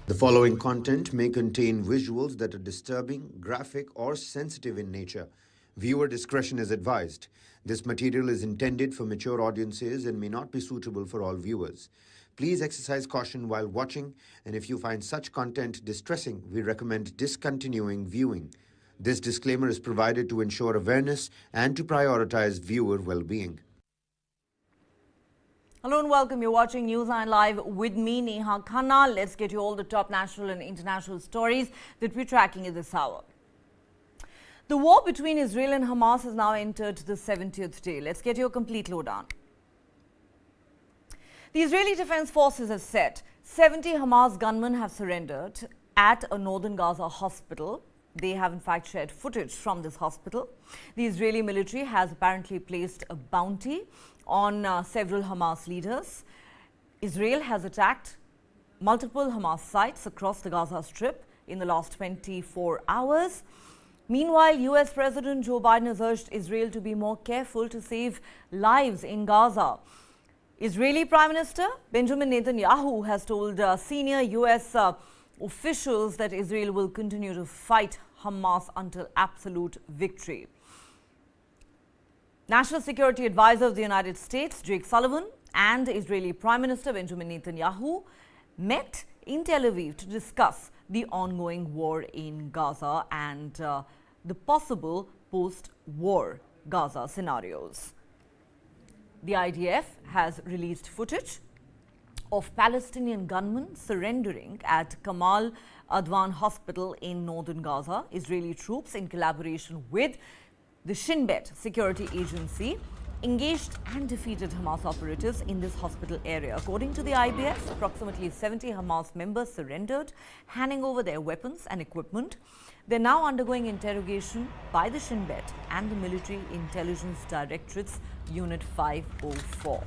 The following content may contain visuals that are disturbing, graphic, or sensitive in nature. Viewer discretion is advised. This material is intended for mature audiences and may not be suitable for all viewers. Please exercise caution while watching, and if you find such content distressing, we recommend discontinuing viewing. This disclaimer is provided to ensure awareness and to prioritize viewer well-being. Hello and welcome. You're watching News9 Live with me, Neha Khanna. Let's get you all the top national and international stories that we're tracking at this hour. The war between Israel and Hamas has now entered the 70th day. Let's get you a complete lowdown. The Israeli Defense Forces have said 70 Hamas gunmen have surrendered at a northern Gaza hospital. They have in fact shared footage from this hospital. The Israeli military has apparently placed a bounty on several Hamas leaders. Israel has attacked multiple Hamas sites across the Gaza Strip in the last 24 hours. Meanwhile, US President Joe Biden has urged Israel to be more careful to save lives in Gaza. Israeli Prime Minister Benjamin Netanyahu has told senior US officials that Israel will continue to fight Hamas until absolute victory. National Security Advisor of the United States, Jake Sullivan, and Israeli Prime Minister Benjamin Netanyahu met in Tel Aviv to discuss the ongoing war in Gaza and the possible post-war Gaza scenarios. The IDF has released footage of Palestinian gunmen surrendering at Kamal Adwan Hospital in northern Gaza. Israeli troops, in collaboration with the Shin Bet security agency, engaged and defeated Hamas operatives in this hospital area. According to the IDF, approximately 70 Hamas members surrendered, handing over their weapons and equipment. They're now undergoing interrogation by the Shin Bet and the Military Intelligence Directorate's Unit 504.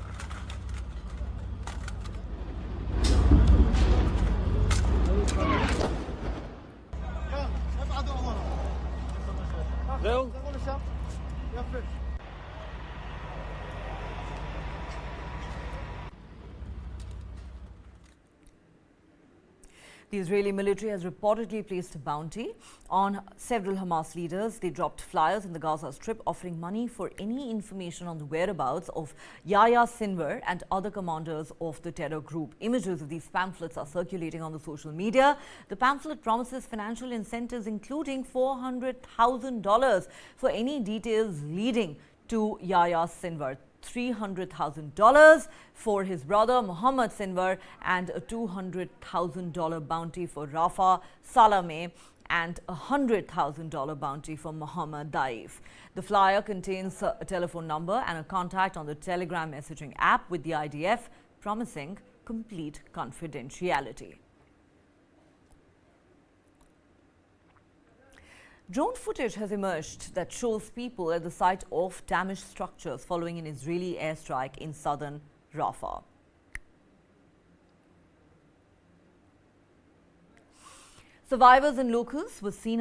The Israeli military has reportedly placed a bounty on several Hamas leaders. They dropped flyers in the Gaza Strip offering money for any information on the whereabouts of Yahya Sinwar and other commanders of the terror group. Images of these pamphlets are circulating on the social media. The pamphlet promises financial incentives including $400,000 for any details leading to Yahya Sinwar, $300,000 for his brother Muhammad Sinwar, and a $200,000 bounty for Rafa Salameh and a $100,000 bounty for Muhammad Daif. The flyer contains a telephone number and a contact on the Telegram messaging app, with the IDF promising complete confidentiality. Drone footage has emerged that shows people at the site of damaged structures following an Israeli airstrike in southern Rafah. Survivors and locals were seen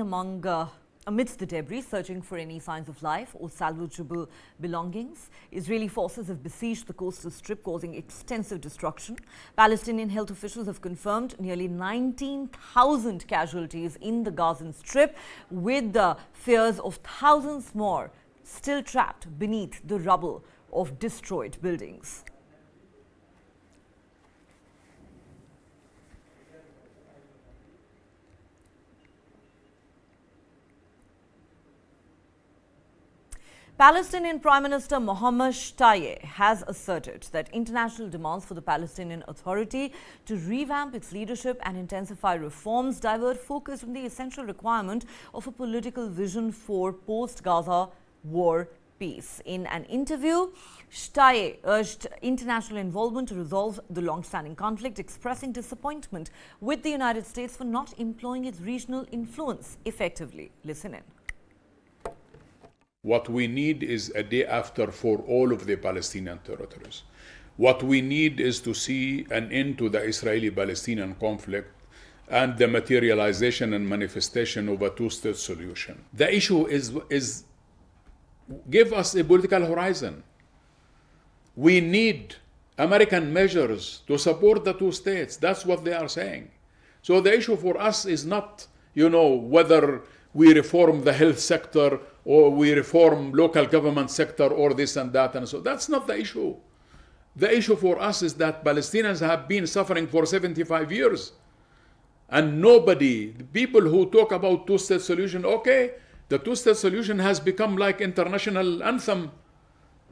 amidst the debris, searching for any signs of life or salvageable belongings. Israeli forces have besieged the coastal strip, causing extensive destruction. Palestinian health officials have confirmed nearly 19,000 casualties in the Gazan Strip, with the fears of thousands more still trapped beneath the rubble of destroyed buildings. Palestinian Prime Minister Mohammed Shtayyeh has asserted that international demands for the Palestinian Authority to revamp its leadership and intensify reforms divert focus from the essential requirement of a political vision for post-Gaza war peace. In an interview, Shtayyeh urged international involvement to resolve the long-standing conflict, expressing disappointment with the United States for not employing its regional influence effectively. Listen in. What we need is a day after for all of the Palestinian territories. What we need is to see an end to the Israeli-Palestinian conflict and the materialization and manifestation of a two-state solution. The issue is give us a political horizon. We need American measures to support the two states. That's what they are saying. So the issue for us is not, whether we reform the health sector or we reform local government sector or this and that. And so that's not the issue. The issue for us is that Palestinians have been suffering for 75 years. And nobody, the people who talk about two-state solution, okay, the two-state solution has become like international anthem.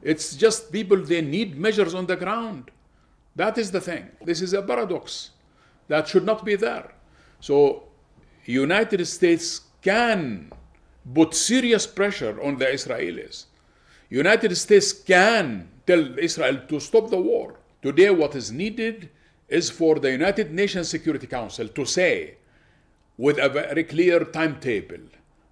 It's just people, they need measures on the ground. That is the thing. This is a paradox that should not be there. So United States can put serious pressure on the Israelis. United States can tell Israel to stop the war. Today what is needed is for the United Nations Security Council to say, with a very clear timetable,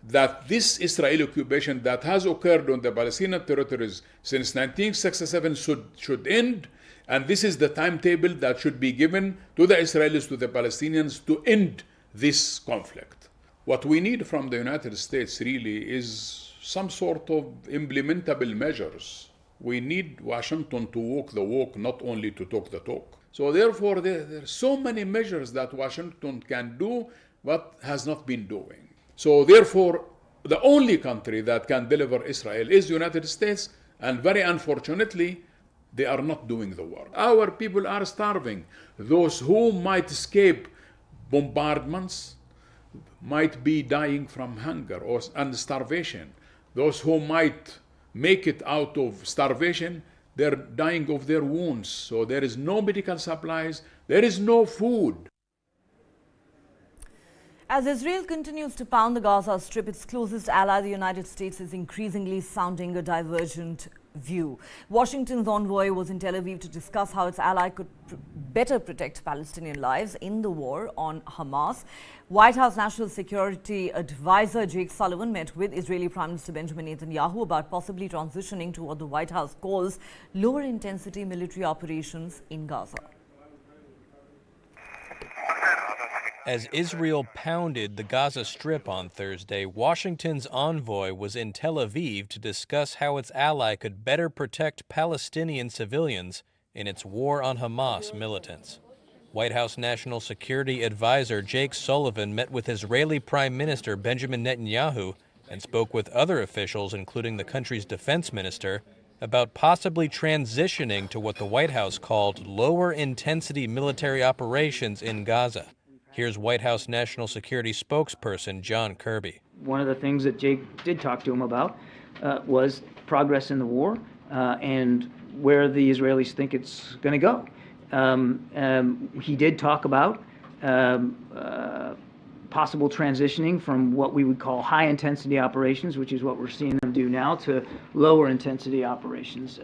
that this Israeli occupation that has occurred on the Palestinian territories since 1967 should end, and this is the timetable that should be given to the Israelis, to the Palestinians, to end this conflict. What we need from the United States really is some sort of implementable measures. We need Washington to walk the walk, not only to talk the talk. So therefore, there are so many measures that Washington can do, but has not been doing. So therefore, the only country that can deliver Israel is the United States, and very unfortunately, they are not doing the work. Our people are starving. Those who might escape bombardments might be dying from hunger and starvation. Those who might make it out of starvation, they're dying of their wounds. So there is no medical supplies, there is no food. As Israel continues to pound the Gaza Strip, its closest ally, the United States, is increasingly sounding a divergent view. Washington's envoy was in Tel Aviv to discuss how its ally could better protect Palestinian lives in the war on Hamas. White House National Security Advisor Jake Sullivan met with Israeli Prime Minister Benjamin Netanyahu about possibly transitioning to what the White House calls lower intensity military operations in Gaza. As Israel pounded the Gaza Strip on Thursday, Washington's envoy was in Tel Aviv to discuss how its ally could better protect Palestinian civilians in its war on Hamas militants. White House National Security Advisor Jake Sullivan met with Israeli Prime Minister Benjamin Netanyahu and spoke with other officials, including the country's defense minister, about possibly transitioning to what the White House called lower-intensity military operations in Gaza. Here's White House National Security spokesperson John Kirby. One of the things that Jake did talk to him about was progress in the war and where the Israelis think it's going to go. He did talk about possible transitioning from what we would call high-intensity operations, which is what we're seeing them do now, to lower-intensity operations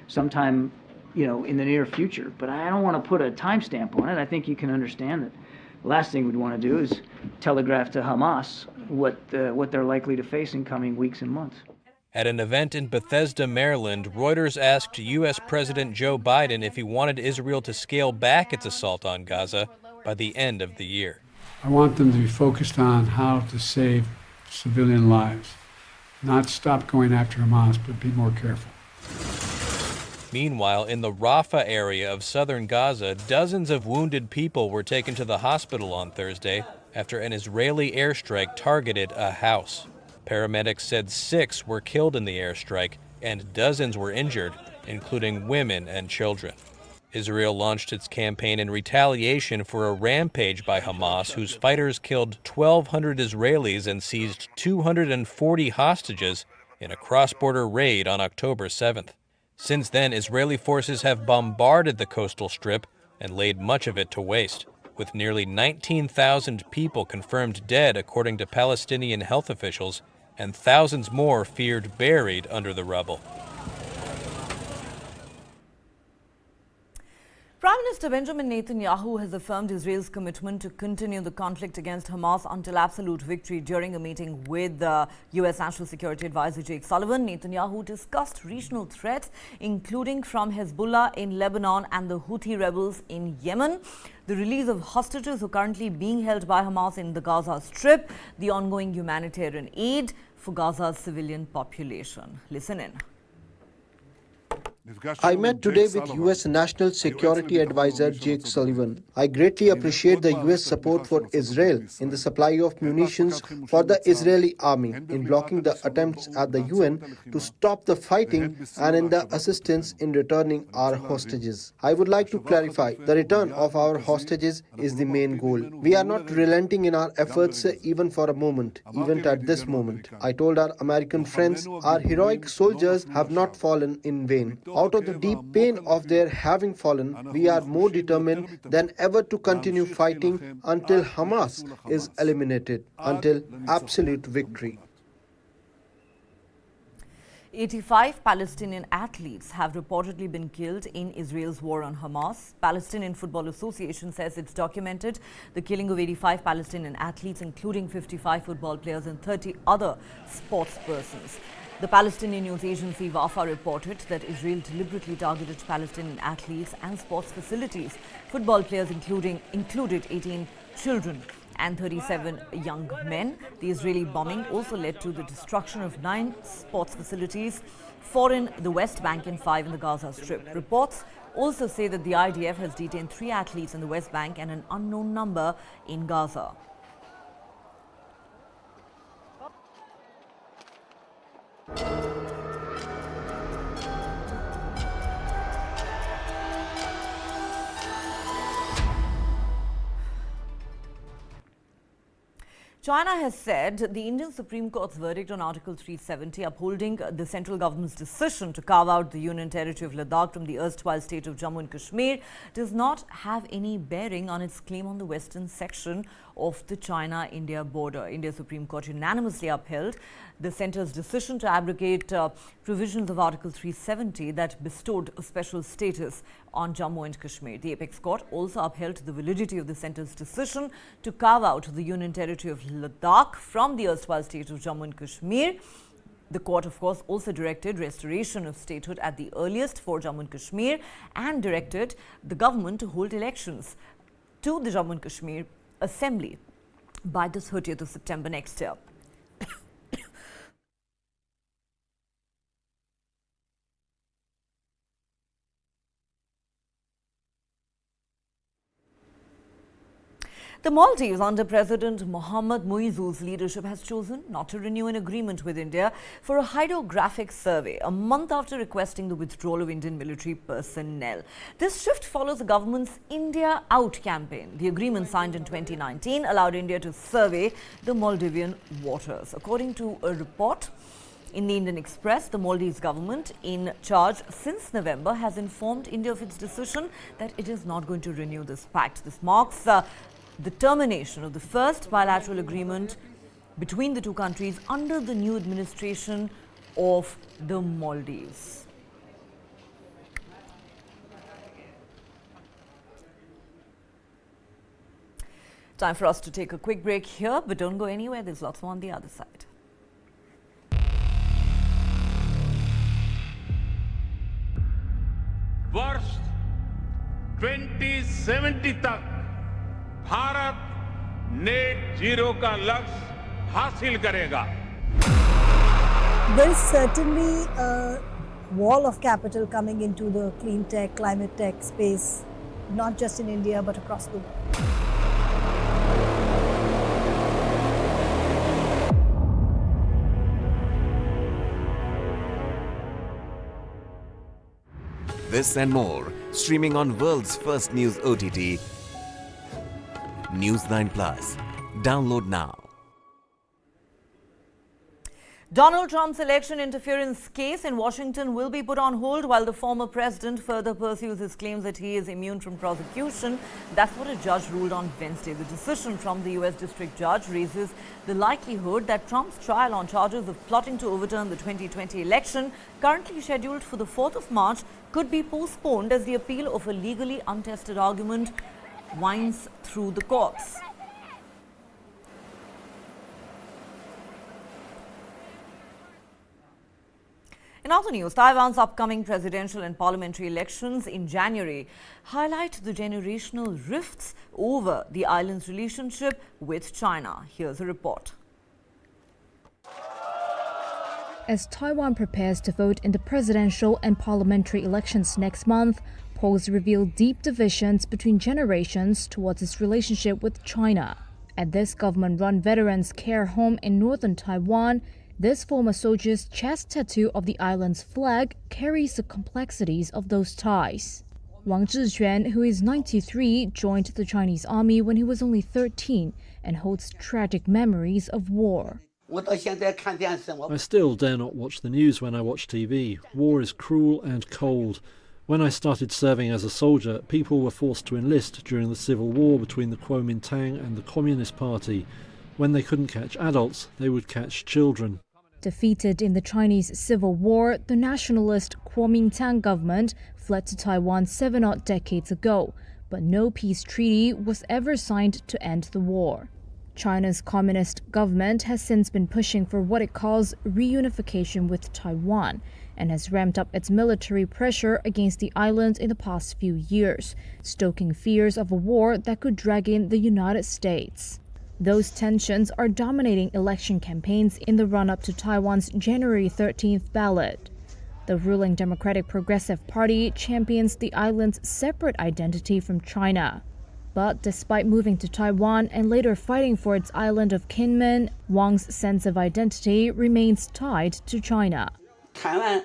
sometime, in the near future. But I don't want to put a timestamp on it. I think you can understand that the last thing we'd want to do is telegraph to Hamas what they're likely to face in coming weeks and months. At an event in Bethesda, Maryland, Reuters asked U.S. President Joe Biden if he wanted Israel to scale back its assault on Gaza by the end of the year. I want them to be focused on how to save civilian lives, not stop going after Hamas, but be more careful. Meanwhile, in the Rafah area of southern Gaza, dozens of wounded people were taken to the hospital on Thursday after an Israeli airstrike targeted a house. Paramedics said 6 were killed in the airstrike and dozens were injured, including women and children. Israel launched its campaign in retaliation for a rampage by Hamas, whose fighters killed 1,200 Israelis and seized 240 hostages in a cross-border raid on October 7th. Since then, Israeli forces have bombarded the coastal strip and laid much of it to waste, with nearly 19,000 people confirmed dead, according to Palestinian health officials, and thousands more feared buried under the rubble. Prime Minister Benjamin Netanyahu has affirmed Israel's commitment to continue the conflict against Hamas until absolute victory. During a meeting with the U.S. National Security Advisor Jake Sullivan, Netanyahu discussed regional threats, including from Hezbollah in Lebanon and the Houthi rebels in Yemen, the release of hostages who are currently being held by Hamas in the Gaza Strip, the ongoing humanitarian aid for Gaza's civilian population. Listen in. I met today with U.S. National Security Advisor Jake Sullivan. I greatly appreciate the U.S. support for Israel in the supply of munitions for the Israeli army, in blocking the attempts at the UN to stop the fighting, and in the assistance in returning our hostages. I would like to clarify, the return of our hostages is the main goal. We are not relenting in our efforts even for a moment, even at this moment. I told our American friends, our heroic soldiers have not fallen in vain. Out of the deep pain of their having fallen, we are more determined than ever to continue fighting until Hamas is eliminated, until absolute victory. 85 Palestinian athletes have reportedly been killed in Israel's war on Hamas. Palestinian Football Association says it's documented the killing of 85 Palestinian athletes, including 55 football players and 30 other sports persons. The Palestinian news agency Wafa reported that Israel deliberately targeted Palestinian athletes and sports facilities. Football players included 18 children and 37 young men. The Israeli bombing also led to the destruction of 9 sports facilities, 4 in the West Bank and 5 in the Gaza Strip. Reports also say that the IDF has detained 3 athletes in the West Bank and an unknown number in Gaza. China has said the Indian Supreme Court's verdict on Article 370 upholding the central government's decision to carve out the Union Territory of Ladakh from the erstwhile state of Jammu and Kashmir does not have any bearing on its claim on the western section of the China-India border. India's Supreme Court unanimously upheld the centre's decision to abrogate provisions of Article 370 that bestowed a special status on Jammu and Kashmir. The apex court also upheld the validity of the centre's decision to carve out the Union Territory of Ladakh from the erstwhile state of Jammu and Kashmir. The court, of course, also directed restoration of statehood at the earliest for Jammu and Kashmir and directed the government to hold elections to the Jammu and Kashmir Assembly by the 30th of September next year. The Maldives, under President Mohammad Muizzu's leadership, has chosen not to renew an agreement with India for a hydrographic survey, a month after requesting the withdrawal of Indian military personnel. This shift follows the government's India Out campaign. The agreement, signed in 2019, allowed India to survey the Maldivian waters. According to a report in the Indian Express, the Maldives government, in charge since November, has informed India of its decision that it is not going to renew this pact. This marks the termination of the first bilateral agreement between the two countries under the new administration of the Maldives. Time for us to take a quick break here, but don't go anywhere. There's lots more on the other side. वर्ष 2070 तक Bharat net zero का लक्ष्य हासिल करेगा. There is certainly a wall of capital coming into the clean tech, climate tech space, not just in India but across the world. This and more, streaming on world's first news OTT, News9 Plus. Download now. Donald Trump's election interference case in Washington will be put on hold while the former president further pursues his claims that he is immune from prosecution. That's what a judge ruled on Wednesday. The decision from the U.S. District Judge raises the likelihood that Trump's trial on charges of plotting to overturn the 2020 election, currently scheduled for the 4th of March, could be postponed as the appeal of a legally untested argument winds through the courts. In other news, Taiwan's upcoming presidential and parliamentary elections in January highlight the generational rifts over the island's relationship with China. Here's a report. as Taiwan prepares to vote in the presidential and parliamentary elections next month, polls reveal deep divisions between generations towards its relationship with China. At this government-run veterans' care home in northern Taiwan, this former soldier's chest tattoo of the island's flag carries the complexities of those ties. Wang Zhiquan, who is 93, joined the Chinese army when he was only 13 and holds tragic memories of war. I still dare not watch the news when I watch TV. War is cruel and cold. When I started serving as a soldier, people were forced to enlist during the civil war between the Kuomintang and the Communist Party. When they couldn't catch adults, they would catch children. Defeated in the Chinese Civil War, the nationalist Kuomintang government fled to Taiwan 7 decades ago, but no peace treaty was ever signed to end the war. China's communist government has since been pushing for what it calls reunification with Taiwan and has ramped up its military pressure against the island in the past few years, stoking fears of a war that could drag in the United States. Those tensions are dominating election campaigns in the run-up to Taiwan's January 13th ballot. The ruling Democratic Progressive Party champions the island's separate identity from China. But despite moving to Taiwan and later fighting for its island of Kinmen, Wang's sense of identity remains tied to China. Taiwan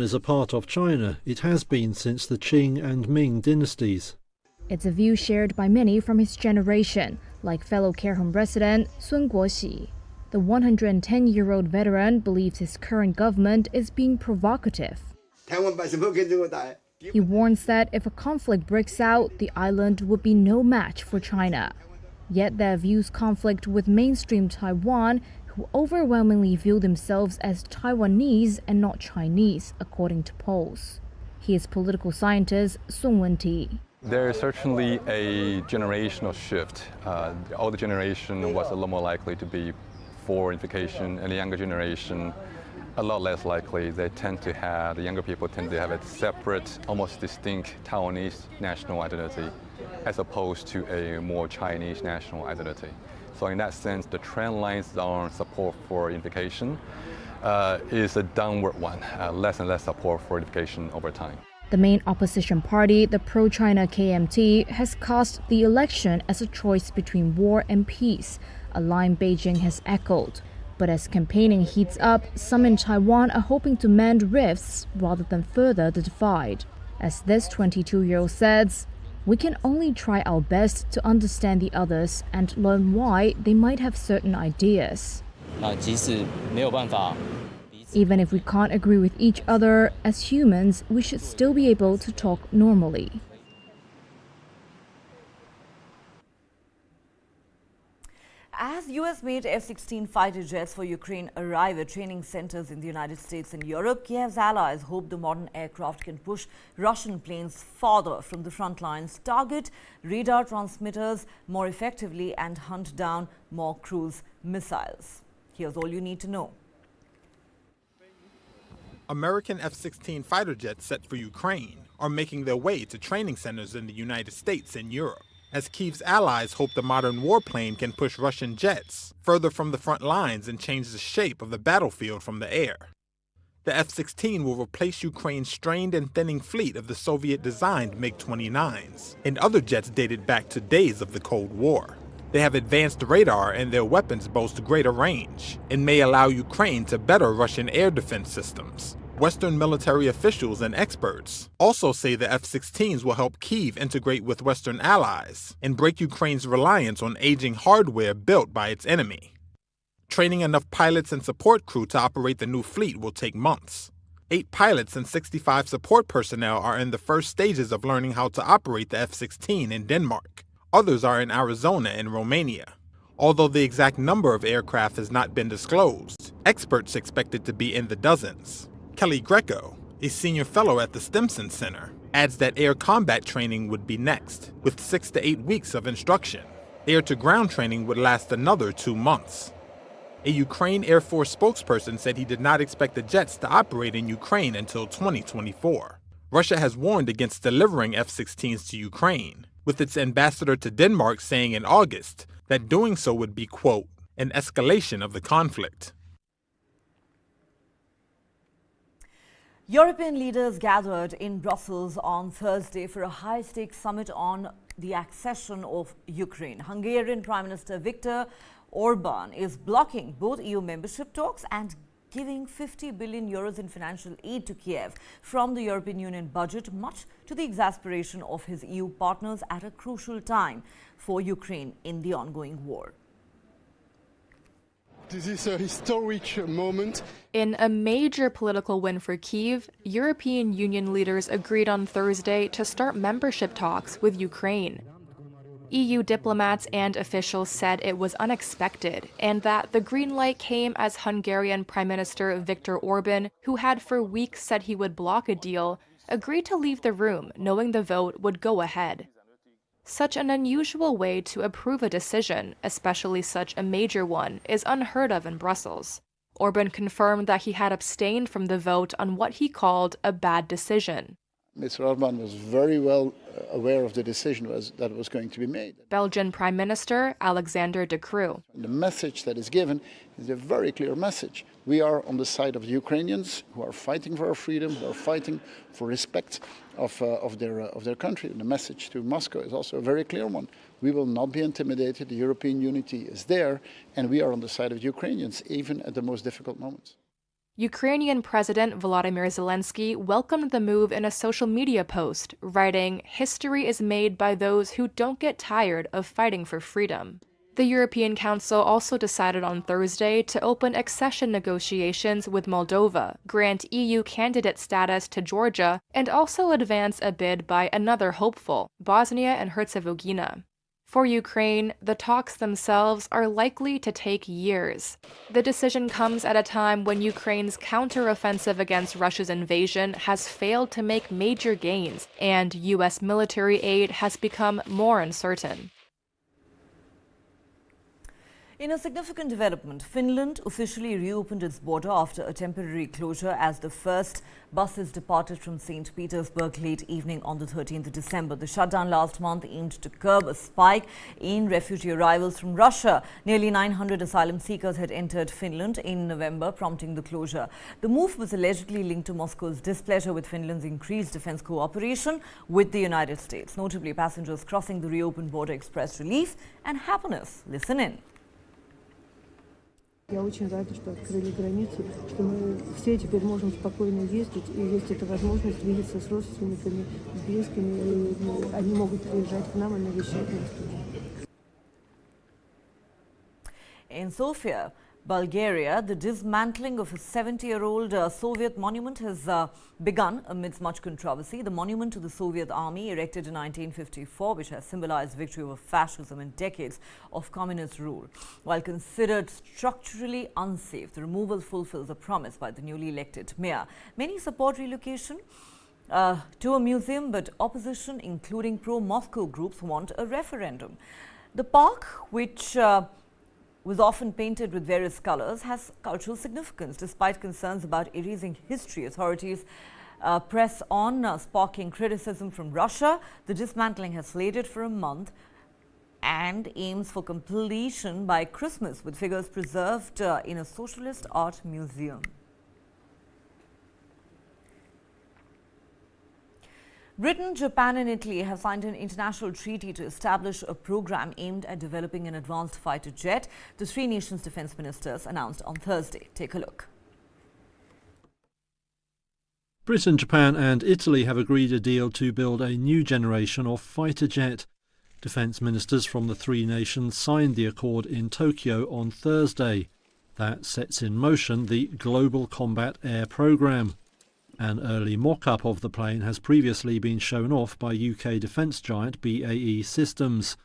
is a part of China. It has been since the Qing and Ming dynasties. It's a view shared by many from his generation, like fellow care home resident Sun Guoxi. The 110-year-old veteran believes his current government is being provocative. He warns that if a conflict breaks out, the island would be no match for China. Yet their views conflict with mainstream Taiwan, who overwhelmingly view themselves as Taiwanese and not Chinese, according to polls. He is political scientist Song Wen-ti. There is certainly a generational shift. The older generation was a lot more likely to be for unification, and the younger generation a lot less likely. The younger people tend to have a separate, almost distinct Taiwanese national identity, as opposed to a more Chinese national identity. So in that sense, the trend lines on support for unification is a downward one, less and less support for unification over time. The main opposition party, the pro-China KMT, has cast the election as a choice between war and peace, a line Beijing has echoed. But as campaigning heats up, some in Taiwan are hoping to mend rifts rather than further the divide. As this 22-year-old says, we can only try our best to understand the others and learn why they might have certain ideas. Even if we can't agree with each other, as humans, we should still be able to talk normally. As US-made F-16 fighter jets for Ukraine arrive at training centers in the United States and Europe, Kiev's allies hope the modern aircraft can push Russian planes farther from the front lines, target radar transmitters more effectively, and hunt down more cruise missiles. Here's all you need to know. American F-16 fighter jets set for Ukraine are making their way to training centers in the United States and Europe, as Kiev's allies hope the modern warplane can push Russian jets further from the front lines and change the shape of the battlefield from the air. The F-16 will replace Ukraine's strained and thinning fleet of the Soviet-designed MiG-29s and other jets dated back to days of the Cold War. They have advanced radar, and their weapons boast greater range and may allow Ukraine to better Russian air defense systems. Western military officials and experts also say the F-16s will help Kyiv integrate with Western allies and break Ukraine's reliance on aging hardware built by its enemy. Training enough pilots and support crew to operate the new fleet will take months. 8 pilots and 65 support personnel are in the first stages of learning how to operate the F-16 in Denmark. Others are in Arizona and Romania. Although the exact number of aircraft has not been disclosed, experts expect it to be in the dozens. Kelly Greco, a senior fellow at the Stimson Center, adds that air combat training would be next, with 6 to 8 weeks of instruction. Air-to-ground training would last another 2 months. A Ukraine Air Force spokesperson said he did not expect the jets to operate in Ukraine until 2024. Russia has warned against delivering F-16s to Ukraine, with its ambassador to Denmark saying in August that doing so would be, quote, an escalation of the conflict. European leaders gathered in Brussels on Thursday for a high-stakes summit on the accession of Ukraine. Hungarian Prime Minister Viktor Orban is blocking both EU membership talks and giving 50 billion euros in financial aid to Kiev from the European Union budget, much to the exasperation of his EU partners at a crucial time for Ukraine in the ongoing war. This is a historic moment. In a major political win for Kyiv, European Union leaders agreed on Thursday to start membership talks with Ukraine. EU diplomats and officials said it was unexpected and that the green light came as Hungarian Prime Minister Viktor Orban, who had for weeks said he would block a deal, agreed to leave the room knowing the vote would go ahead. Such an unusual way to approve a decision, especially such a major one, is unheard of in Brussels. Orban confirmed that he had abstained from the vote on what he called a bad decision. Mr. Orban was very well aware of the decision that was going to be made. Belgian Prime Minister Alexander De Croo. The message that is given is a very clear message. We are on the side of the Ukrainians who are fighting for our freedom, who are fighting for respect of their country. And the message to Moscow is also a very clear one. We will not be intimidated. The European unity is there, and we are on the side of the Ukrainians, even at the most difficult moments. Ukrainian President Volodymyr Zelensky welcomed the move in a social media post, writing, "History is made by those who don't get tired of fighting for freedom." The European Council also decided on Thursday to open accession negotiations with Moldova, grant EU candidate status to Georgia, and also advance a bid by another hopeful, Bosnia and Herzegovina. For Ukraine, the talks themselves are likely to take years. The decision comes at a time when Ukraine's counteroffensive against Russia's invasion has failed to make major gains, and U.S. military aid has become more uncertain. In a significant development, Finland officially reopened its border after a temporary closure as the first buses departed from St. Petersburg late evening on the 13th of December. The shutdown last month aimed to curb a spike in refugee arrivals from Russia. Nearly 900 asylum seekers had entered Finland in November, prompting the closure. The move was allegedly linked to Moscow's displeasure with Finland's increased defense cooperation with the United States. Notably, passengers crossing the reopened border expressed relief and happiness. Listen in. Я очень рада, что открыли границу, что мы все теперь можем спокойно ездить, и есть эта возможность видеться с родственниками, с близкими, и они могут приезжать к нам и навещать нас тоже. In Sofia, Bulgaria, the dismantling of a 70-year-old Soviet monument has begun amidst much controversy. The monument to the Soviet army, erected in 1954, which has symbolized victory over fascism and decades of communist rule. While considered structurally unsafe, the removal fulfills a promise by the newly elected mayor. Many support relocation to a museum, but opposition, including pro-Moscow groups, want a referendum. The park, which was often painted with various colors, has cultural significance. Despite concerns about erasing history, authorities press on, sparking criticism from Russia. The dismantling has slated for a month and aims for completion by Christmas, with figures preserved in a socialist art museum. Britain, Japan and Italy have signed an international treaty to establish a program aimed at developing an advanced fighter jet, the three nations' defense ministers announced on Thursday. Take a look. Britain, Japan and Italy have agreed a deal to build a new generation of fighter jet. Defence ministers from the three nations signed the accord in Tokyo on Thursday. That sets in motion the Global Combat Air Programme. An early mock-up of the plane has previously been shown off by UK defence giant BAE Systems.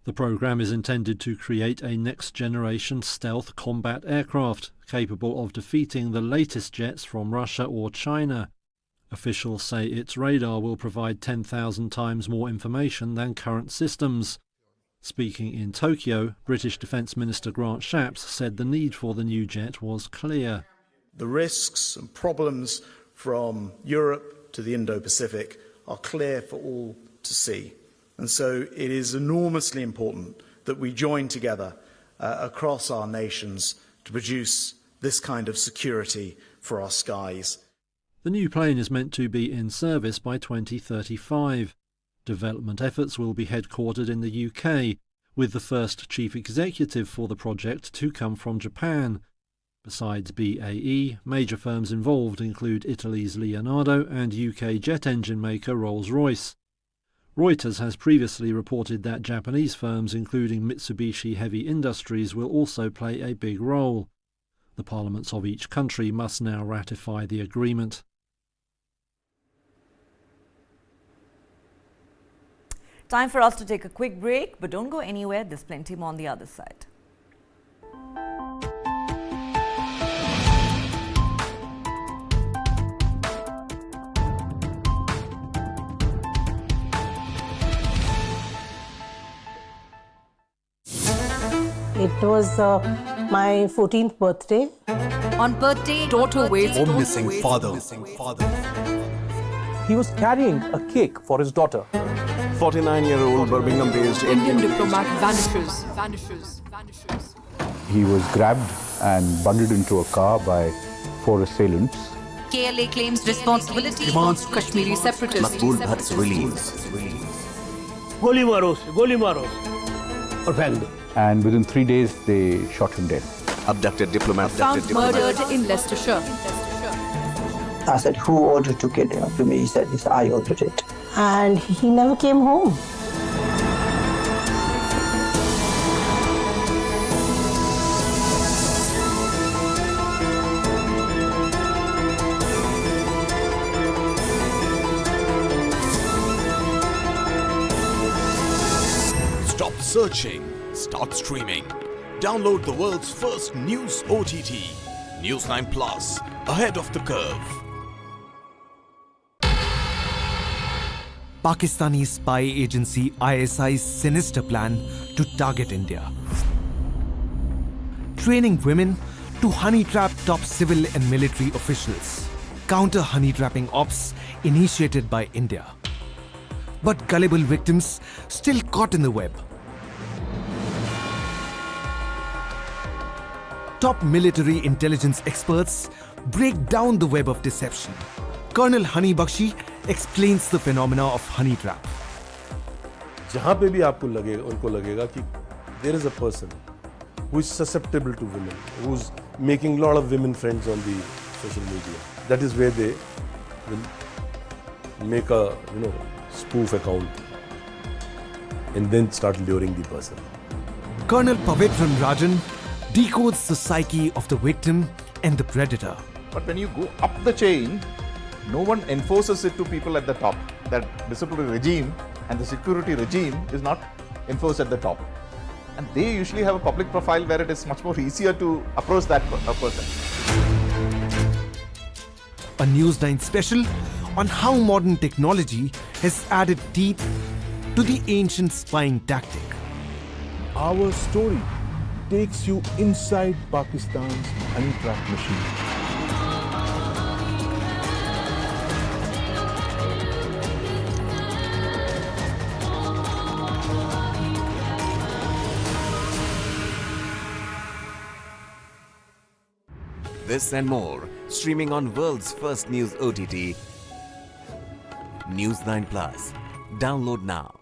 The programme is intended to create a next-generation stealth combat aircraft capable of defeating the latest jets from Russia or China. Officials say its radar will provide 10,000 times more information than current systems. Speaking in Tokyo, British Defence Minister Grant Shapps said the need for the new jet was clear. The risks and problems from Europe to the Indo-Pacific are clear for all to see. And so it is enormously important that we join together across our nations to produce this kind of security for our skies. The new plane is meant to be in service by 2035. Development efforts will be headquartered in the UK, with the first chief executive for the project to come from Japan. Besides BAE, major firms involved include Italy's Leonardo and UK jet engine maker Rolls-Royce. Reuters has previously reported that Japanese firms including Mitsubishi Heavy Industries will also play a big role. The parliaments of each country must now ratify the agreement. Time for us to take a quick break, but don't go anywhere. There's plenty more on the other side. It was my 14th birthday. On birthday, daughter waits home missing father. He was carrying a cake for his daughter. 49-year-old Birmingham-based Indian diplomat vanishes. He was grabbed and bundled into a car by 4 assailants. KLA claims responsibility. Demands Kashmiri separatists. Makbul Bhatt's release. Goli maro. Or fend. And within 3 days, they shot him dead. Abducted diplomat. Found murdered in Leicestershire. I said, who ordered to kill him? To me, he said, yes, I ordered it. And he never came home. Stop searching. Start streaming. Download the world's first news OTT, News9 Plus, ahead of the curve. Pakistani spy agency ISI's sinister plan to target India. Training women to honey trap top civil and military officials. Counter honey trapping ops initiated by India. But gullible victims still caught in the web. Top military intelligence experts break down the web of deception. Colonel Hani Bakshi explains the phenomena of honey trap. जहाँ पे भी आपको लगेगा, उनको लगेगा कि there is a person who is susceptible to women, who's making a lot of women friends on the social media. That is where they will make a spoof account and then start luring the person. Colonel Pavitran Rajan decodes the psyche of the victim and the predator. But when you go up the chain, no one enforces it to people at the top. That disciplinary regime and the security regime is not enforced at the top. And they usually have a public profile where it is much more easier to approach that person. A News9 special on how modern technology has added teeth to the ancient spying tactic. Our story takes you inside Pakistan's honey trap machine. This and more, streaming on world's first news OTT, News9 Plus. Download now.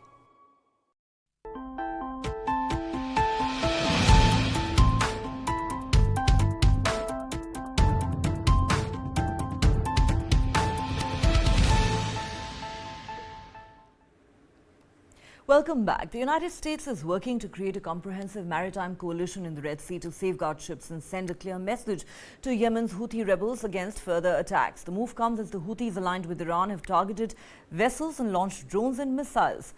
Welcome back. The United States is working to create a comprehensive maritime coalition in the Red Sea to safeguard ships and send a clear message to Yemen's Houthi rebels against further attacks. The move comes as the Houthis, aligned with Iran, have targeted vessels and launched drones and missiles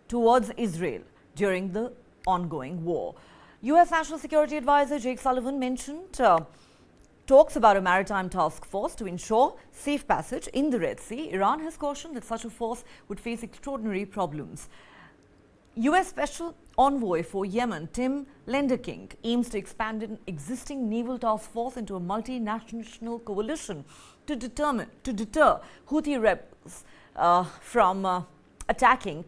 towards Israel during the ongoing war. U.S. National Security Advisor Jake Sullivan mentioned talks about a maritime task force to ensure safe passage in the Red Sea. Iran has cautioned that such a force would face extraordinary problems. U.S. Special Envoy for Yemen, Tim Lenderking, aims to expand an existing naval task force into a multinational coalition to deter Houthi rebels from attacking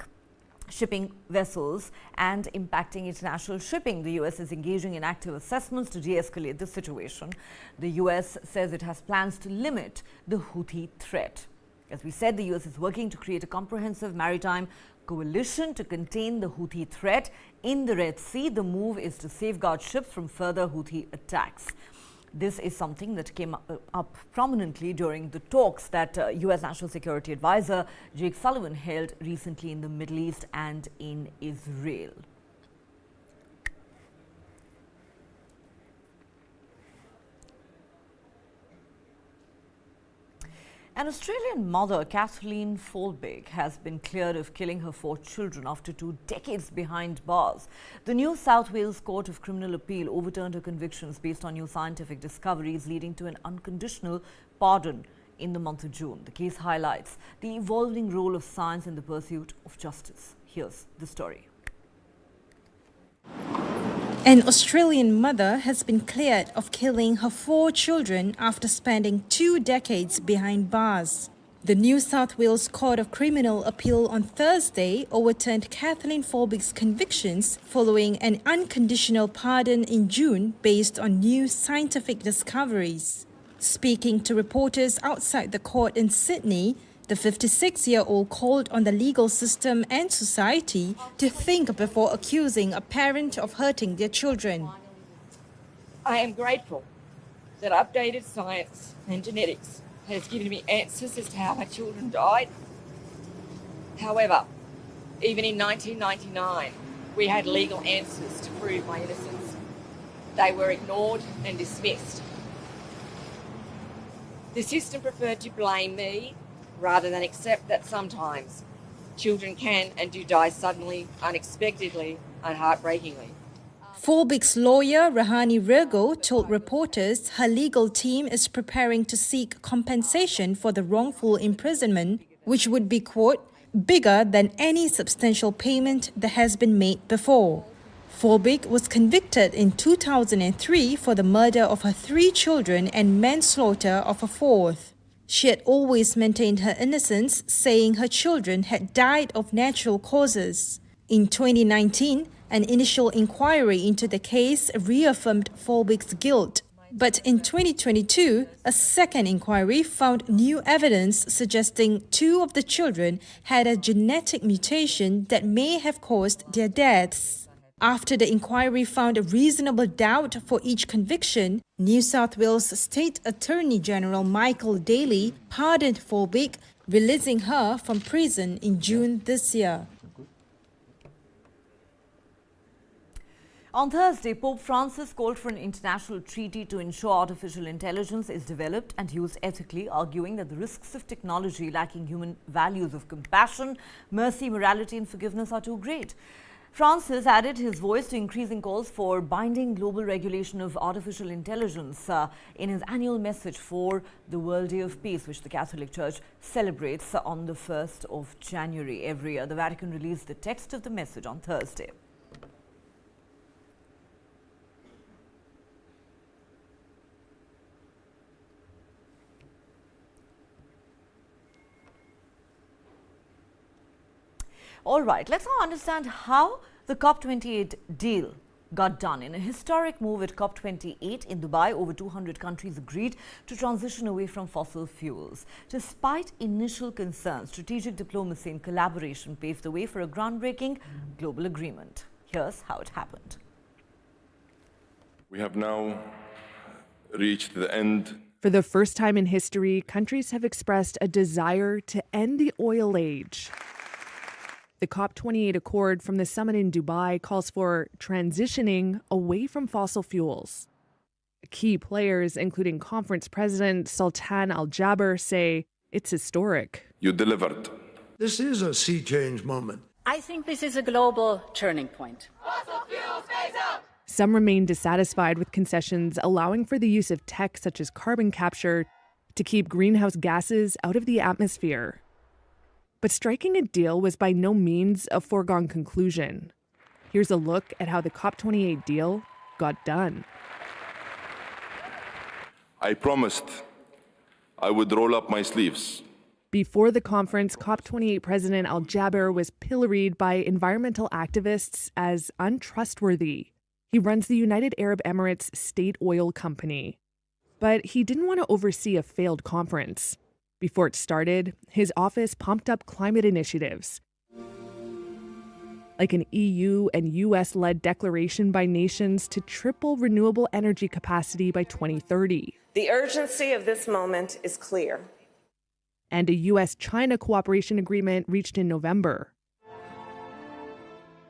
shipping vessels and impacting international shipping. The U.S. is engaging in active assessments to de-escalate the situation. The U.S. says it has plans to limit the Houthi threat. As we said, the U.S. is working to create a comprehensive maritime coalition to contain the Houthi threat in the Red Sea. The move is to safeguard ships from further Houthi attacks. This is something that came up prominently during the talks that U.S. National Security Advisor Jake Sullivan held recently in the Middle East and in Israel. An Australian mother, Kathleen Folbig, has been cleared of killing her 4 children after 2 decades behind bars. The New South Wales Court of Criminal Appeal overturned her convictions based on new scientific discoveries, leading to an unconditional pardon in the month of June. The case highlights the evolving role of science in the pursuit of justice. Here's the story. An Australian mother has been cleared of killing her 4 children after spending 2 decades behind bars. The New South Wales Court of Criminal Appeal on Thursday overturned Kathleen Folbig's convictions following an unconditional pardon in June based on new scientific discoveries. Speaking to reporters outside the court in Sydney, the 56-year-old called on the legal system and society to think before accusing a parent of hurting their children. I am grateful that updated science and genetics has given me answers as to how my children died. However, even in 1999, we had legal answers to prove my innocence. They were ignored and dismissed. The system preferred to blame me rather than accept that sometimes children can and do die suddenly, unexpectedly, and heartbreakingly. Folbig's lawyer, Rahani Virgo, told reporters her legal team is preparing to seek compensation for the wrongful imprisonment, which would be, quote, bigger than any substantial payment that has been made before. Folbig was convicted in 2003 for the murder of her 3 children and manslaughter of a 4th. She had always maintained her innocence, saying her children had died of natural causes. In 2019, an initial inquiry into the case reaffirmed Folbig's guilt. But in 2022, a second inquiry found new evidence suggesting 2 of the children had a genetic mutation that may have caused their deaths. After the inquiry found a reasonable doubt for each conviction, New South Wales State Attorney General Michael Daly pardoned Folbig, releasing her from prison in June this year. On Thursday, Pope Francis called for an international treaty to ensure artificial intelligence is developed and used ethically, arguing that the risks of technology lacking human values of compassion, mercy, morality and forgiveness are too great. Francis added his voice to increasing calls for binding global regulation of artificial intelligence in his annual message for the World Day of Peace, which the Catholic Church celebrates on the 1st of January every year. The Vatican released the text of the message on Thursday. All right, let's now understand how the COP28 deal got done. In a historic move at COP28 in Dubai, over 200 countries agreed to transition away from fossil fuels. Despite initial concerns, strategic diplomacy and collaboration paved the way for a groundbreaking global agreement. Here's how it happened. We have now reached the end. For the first time in history, countries have expressed a desire to end the oil age. The COP28 Accord from the summit in Dubai calls for transitioning away from fossil fuels. Key players, including conference president Sultan Al Jaber, say it's historic. You delivered. This is a sea change moment. I think this is a global turning point. Fossil fuels phase out! Some remain dissatisfied with concessions allowing for the use of tech such as carbon capture to keep greenhouse gases out of the atmosphere. But striking a deal was by no means a foregone conclusion. Here's a look at how the COP28 deal got done. I promised I would roll up my sleeves Before the conference, COP28 President Al-Jaber was pilloried by environmental activists as untrustworthy. He runs the United Arab Emirates state oil company. But he didn't want to oversee a failed conference. Before it started, his office pumped up climate initiatives, like an EU and US-led declaration by nations to triple renewable energy capacity by 2030. The urgency of this moment is clear. And a US-China cooperation agreement reached in November.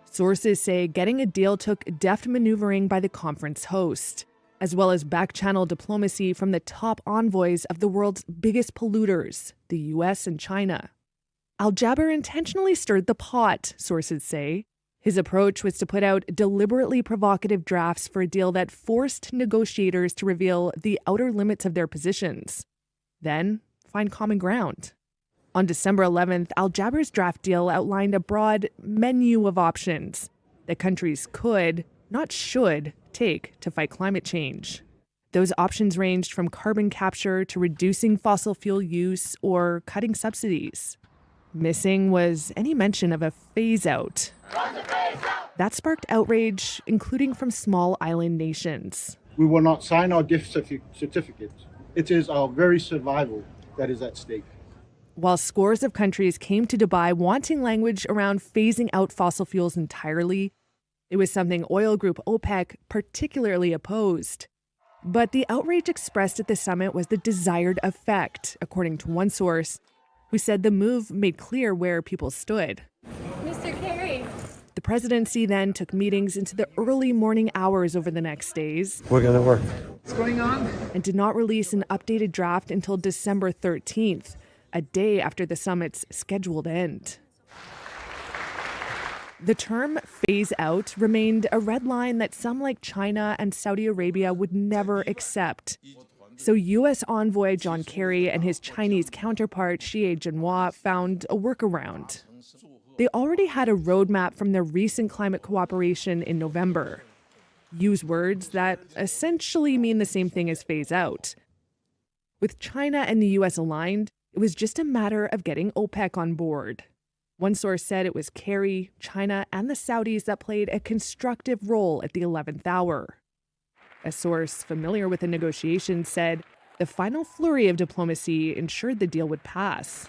Sources say getting a deal took deft maneuvering by the conference host, as well as back-channel diplomacy from the top envoys of the world's biggest polluters, the US and China. Al-Jaber intentionally stirred the pot, sources say. His approach was to put out deliberately provocative drafts for a deal that forced negotiators to reveal the outer limits of their positions, then find common ground. On December 11th, Al-Jaber's draft deal outlined a broad menu of options that countries could, not should, take to fight climate change. Those options ranged from carbon capture to reducing fossil fuel use or cutting subsidies. Missing was any mention of a phase-out. That sparked outrage, including from small island nations. We will not sign our gift certificates. It is our very survival that is at stake. While scores of countries came to Dubai wanting language around phasing out fossil fuels entirely, it was something oil group OPEC particularly opposed. But the outrage expressed at the summit was the desired effect, according to one source, who said the move made clear where people stood. Mr. Kerry. The presidency then took meetings into the early morning hours over the next days. We're going to work. What's going on? And did not release an updated draft until December 13th, a day after the summit's scheduled end. The term phase out remained a red line that some like China and Saudi Arabia would never accept. So U.S. envoy John Kerry and his Chinese counterpart Xie Jinhua found a workaround. They already had a roadmap from their recent climate cooperation in November. Use words that essentially mean the same thing as phase out. With China and the U.S. aligned, it was just a matter of getting OPEC on board. One source said it was Kerry, China, and the Saudis that played a constructive role at the 11th hour. A source familiar with the negotiations said the final flurry of diplomacy ensured the deal would pass.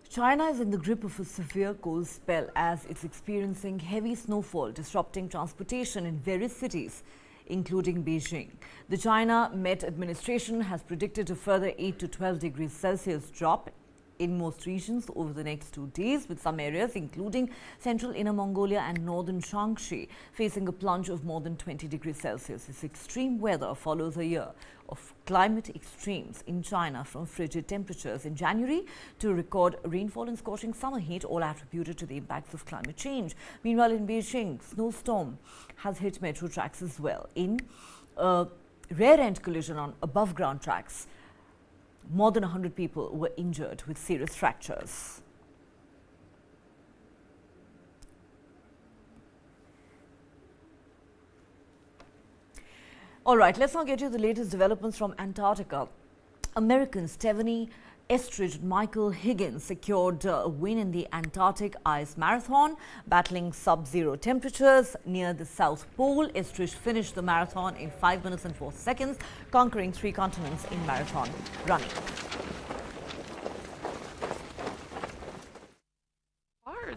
China is in the grip of a severe cold spell as it's experiencing heavy snowfall, disrupting transportation in various cities, including Beijing. The China Met administration has predicted a further 8 to 12 degrees Celsius drop in most regions over the next 2 days, with some areas, including central Inner Mongolia and northern Shaanxi, facing a plunge of more than 20 degrees Celsius. This extreme weather follows a year of climate extremes in China, from frigid temperatures in January to record rainfall and scorching summer heat, all attributed to the impacts of climate change. Meanwhile, in Beijing, snowstorm has hit metro tracks as well. In a rear-end collision on above-ground tracks, more than 100 people were injured with serious fractures. All right, let's now get you the latest developments from Antarctica. American Stephanie Estridge and Michael Higgins secured a win in the Antarctic Ice Marathon, battling sub-zero temperatures near the South Pole. Estridge finished the marathon in 5 minutes and 4 seconds, conquering 3 continents in marathon running.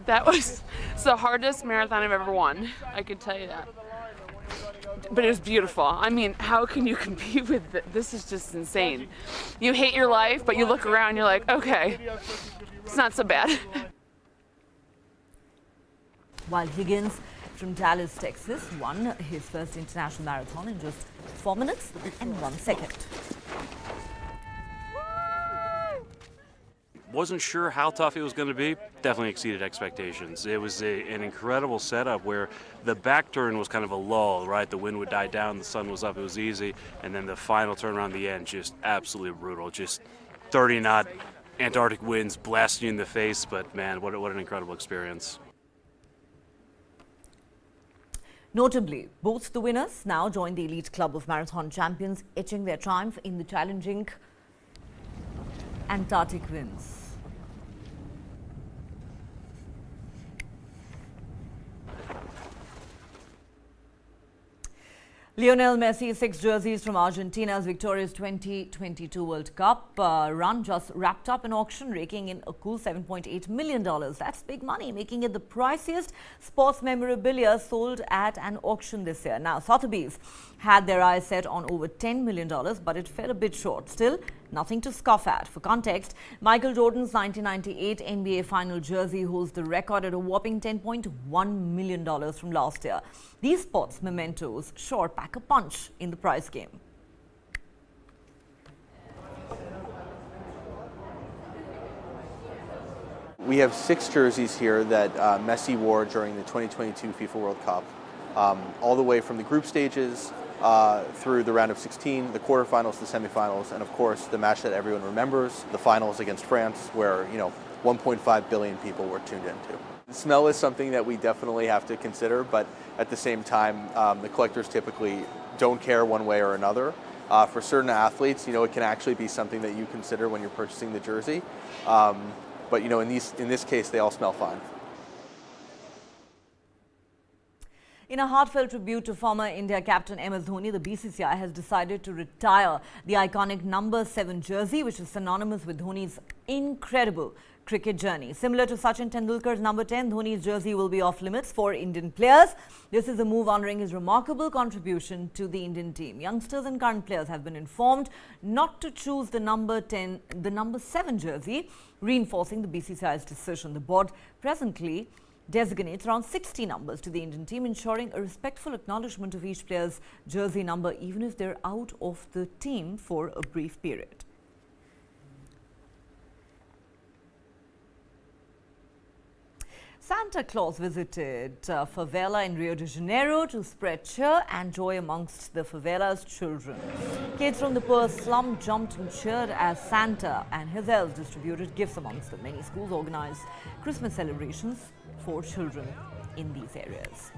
That was the hardest marathon I've ever won, I could tell you that. But it was beautiful. I mean, how can you compete with it? This is just insane. You hate your life, but you look around, you're like, okay, it's not so bad. While Higgins from Dallas, Texas, won his first international marathon in just 4 minutes and 1 second. Wasn't sure how tough it was going to be. Definitely exceeded expectations. It was an incredible setup where the back turn was kind of a lull, right? The wind would die down, the sun was up, it was easy, and then the final turn around the end, just absolutely brutal. Just 30-knot Antarctic winds blasting you in the face, but man, what an incredible experience. Notably, both the winners now join the elite club of marathon champions, etching their triumph in the challenging Antarctic winds. Lionel Messi's 6 jerseys from Argentina's victorious 2022 World Cup run just wrapped up an auction, raking in a cool $7.8 million. That's big money, making it the priciest sports memorabilia sold at an auction this year. Now, Sotheby's had their eyes set on over $10 million, but it fell a bit short. Still, nothing to scoff at. For context, Michael Jordan's 1998 NBA Final jersey holds the record at a whopping $10.1 million from last year. These sports mementos sure pack a punch in the prize game. We have 6 jerseys here that Messi wore during the 2022 FIFA World Cup, all the way from the group stages through the round of 16, the quarterfinals, the semifinals, and of course the match that everyone remembers, the finals against France, where 1.5 billion people were tuned into. The smell is something that we definitely have to consider, but at the same time, the collectors typically don't care one way or another. For certain athletes, it can actually be something that you consider when you're purchasing the jersey. But in this case, they all smell fine. In a heartfelt tribute to former India captain MS Dhoni, the BCCI has decided to retire the iconic number 7 jersey, which is synonymous with Dhoni's incredible cricket journey. Similar to Sachin Tendulkar's number 10, Dhoni's jersey will be off limits for Indian players. This is a move honouring his remarkable contribution to the Indian team. Youngsters and current players have been informed not to choose the number 7 jersey, reinforcing the BCCI's decision. The board presently designates around 60 numbers to the Indian team, ensuring a respectful acknowledgement of each player's jersey number, even if they're out of the team for a brief period. Santa Claus visited favela in Rio de Janeiro to spread cheer and joy amongst the favela's children. Kids from the poor slum jumped and cheered as Santa and his elves distributed gifts amongst them. Many schools organized Christmas celebrations for children in these areas.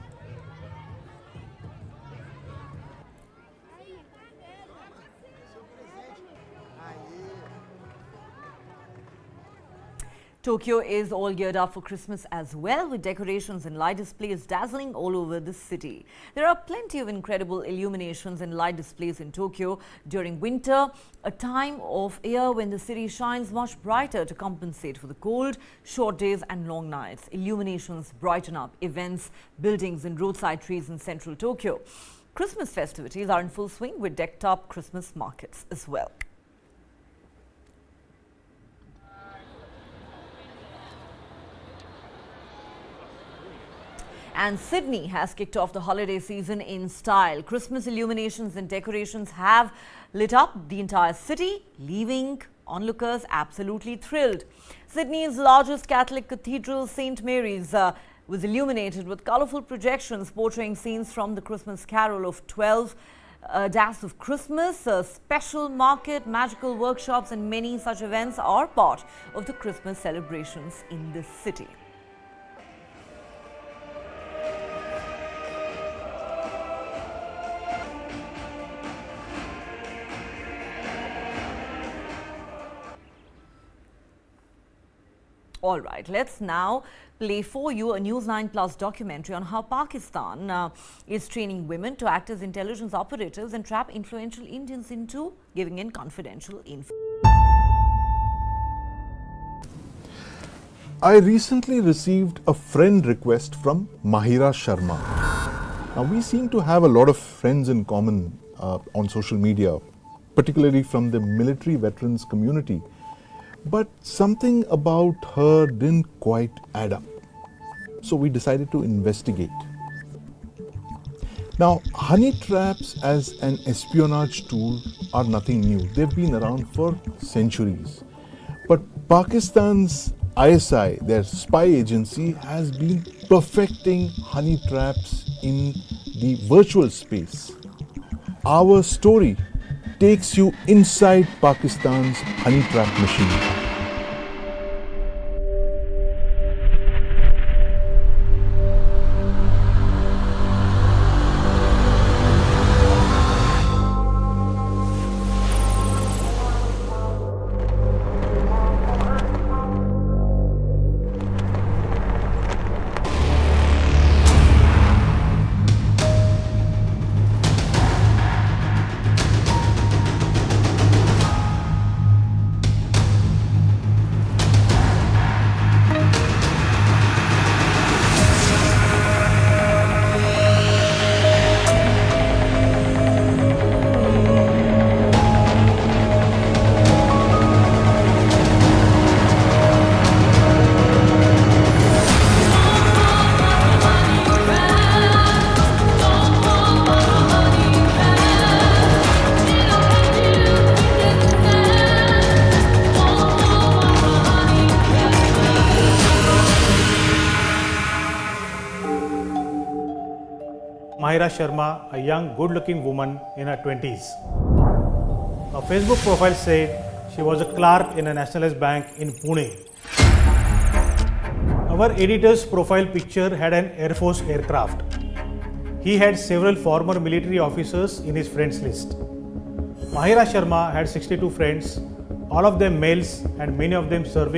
Tokyo is all geared up for Christmas as well, with decorations and light displays dazzling all over the city. There are plenty of incredible illuminations and light displays in Tokyo during winter, a time of year when the city shines much brighter to compensate for the cold, short days and long nights. Illuminations brighten up events, buildings and roadside trees in central Tokyo. Christmas festivities are in full swing with decked up Christmas markets as well. And Sydney has kicked off the holiday season in style. Christmas illuminations and decorations have lit up the entire city, leaving onlookers absolutely thrilled. Sydney's largest Catholic cathedral, St. Mary's, was illuminated with colourful projections portraying scenes from the Christmas Carol of 12 Days of Christmas. A special market, magical workshops and many such events are part of the Christmas celebrations in the city. All right, let's now play for you a News9 Plus documentary on how Pakistan is training women to act as intelligence operatives and trap influential Indians into giving in confidential info. I recently received a friend request from Mahira Sharma. Now, we seem to have a lot of friends in common on social media, particularly from the military veterans community. But something about her didn't quite add up. So we decided to investigate. Now, honey traps as an espionage tool are nothing new. They've been around for centuries. But Pakistan's ISI, their spy agency, has been perfecting honey traps in the virtual space. Our story takes you inside Pakistan's honey trap machine. Mahira Sharma, a young, good-looking woman in her 20s. Her Facebook profile said she was a clerk in a nationalized bank in Pune. Our editor's profile picture had an Air Force aircraft. He had several former military officers in his friends list. Mahira Sharma had 62 friends, all of them males and many of them serving